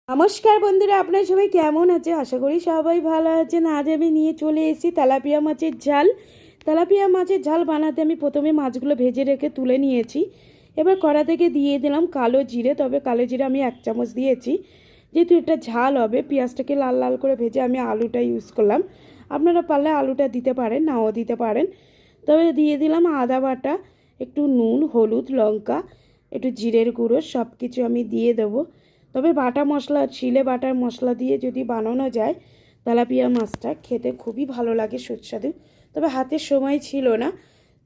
নমস্কার বন্ধুরা, আপনারা সবাই কেমন আছে? আশা করি সবাই ভালো আছেন। আজ আমি নিয়ে চলে এসেছি তেলাপিয়া মাছের ঝাল। তেলাপিয়া মাছের ঝাল বানাতে আমি প্রথমে মাছগুলো ভেজে রেখে তুলে নিয়েছি। এবার কড়া থেকে দিয়ে দিলাম কালো জিরে, তবে কালো জিরে আমি 1 চামচ দিয়েছি। যেহেতু এটা ঝাল হবে, পেঁয়াজটাকে লাল লাল করে ভেজে আমি আলুটা ইউজ করলাম। আপনারা পারলে আলুটা দিতে পারেন, নাও দিতে পারেন। তবে দিয়ে দিলাম আদা বাটা, একটু নুন, হলুদ, লঙ্কা, একটু জিরের গুঁড়ো, সব কিছু আমি দিয়ে দেবো। তবে বাটা মশলা, শিলে বাটার মশলা দিয়ে যদি বানানো যায় তেলাপিয়া মাছটা খেতে খুবই ভালো লাগে, সুস্বাদু। তবে হাতে সময় ছিল না,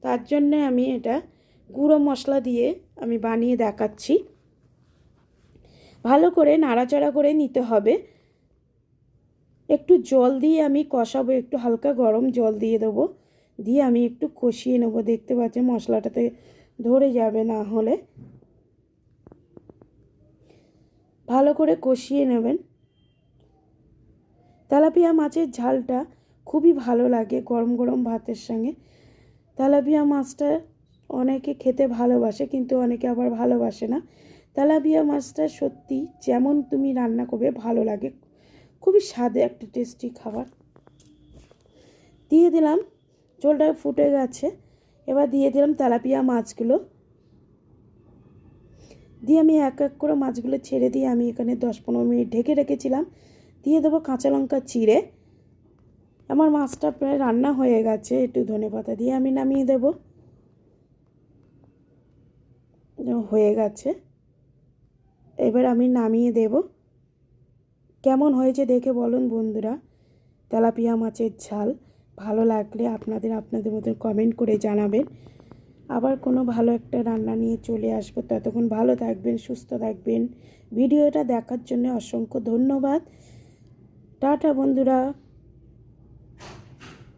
তার জন্যে আমি এটা গুঁড়ো মশলা দিয়ে আমি বানিয়ে দেখাচ্ছি। ভালো করে নাড়াচাড়া করে নিতে হবে। একটু জল দিয়ে আমি কষাবো, একটু হালকা গরম জল দিয়ে দেবো, দিয়ে আমি একটু কষিয়ে নেবো। দেখতে পাচ্ছেন মশলাটাতে ধরে যাবে, না হলে ভালো করে কষিয়ে নেবেন। তেলাপিয়া মাছের ঝালটা খুবই ভালো লাগে গরম গরম ভাতের সঙ্গে। তেলাপিয়া মাছটা অনেকে খেতে ভালোবাসে, কিন্তু অনেকে আবার ভালোবাসে না। তেলাপিয়া মাছটা সত্যি যেমন তুমি রান্না করবে ভালো লাগে, খুবই স্বাদে একটা টেস্টি খাবার। দিয়ে দিলাম, ঝোলটা ফুটে গেছে। এবার দিয়ে দিলাম তেলাপিয়া মাছগুলো, দিয়ে আমি এক এক করে মাছগুলো ছেড়ে দিয়ে আমি এখানে 10-15 মিনিট ঢেকে রেখেছিলাম। দিয়ে দেবো কাঁচা লঙ্কা চিড়ে। আমার মাছটা প্রায় রান্না হয়ে গেছে, একটু ধনেপাতা দিয়ে আমি নামিয়ে দেব। হয়ে গেছে, এবার আমি নামিয়ে দেব। কেমন হয়েছে দেখে বলুন বন্ধুরা। তেলাপিয়া মাছের ঝাল ভালো লাগলে আপনাদের মতন কমেন্ট করে জানাবেন। আবার কোনো ভালো একটা রান্না নিয়ে চলে আসবো। ততক্ষণ ভালো থাকবেন, সুস্থ থাকবেন। ভিডিওটা দেখার জন্য অসংখ্য ধন্যবাদ। টাটা বন্ধুরা।